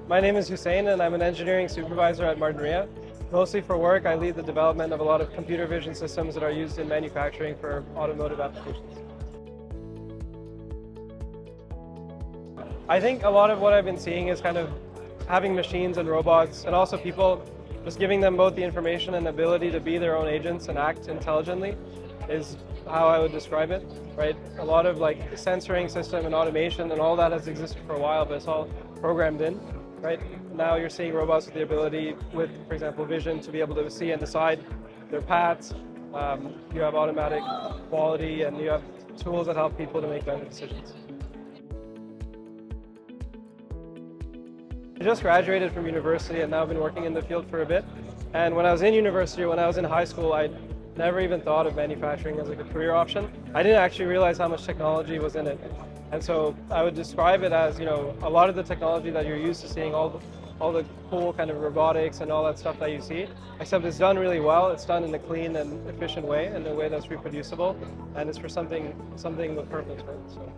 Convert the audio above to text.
My name is Hussein and I'm an engineering supervisor at Martinrea. Mostly for work, I lead the development of a lot of computer vision systems that are used in manufacturing for automotive applications. I think a lot of what I've been seeing is kind of having machines and robots and also people, just giving them both the information and ability to be their own agents and act intelligently is how I would describe it, right? A lot of like sensoring system and automation and all that has existed for a while, but it's all programmed in, right? Now you're seeing robots with the ability with, for example, vision to be able to see and decide their paths. You have automatic quality and you have tools that help people to make better decisions. I just graduated from university and now I've been working in the field for a bit. And when I was in university, when I was in high school, I never even thought of manufacturing as like a career option. I didn't actually realize how much technology was in it. And so I would describe it as, a lot of the technology that you're used to seeing, all the cool kind of robotics and all that stuff that you see, except it's done really well. It's done in a clean and efficient way, in a way that's reproducible, and it's for something with purpose, right? So.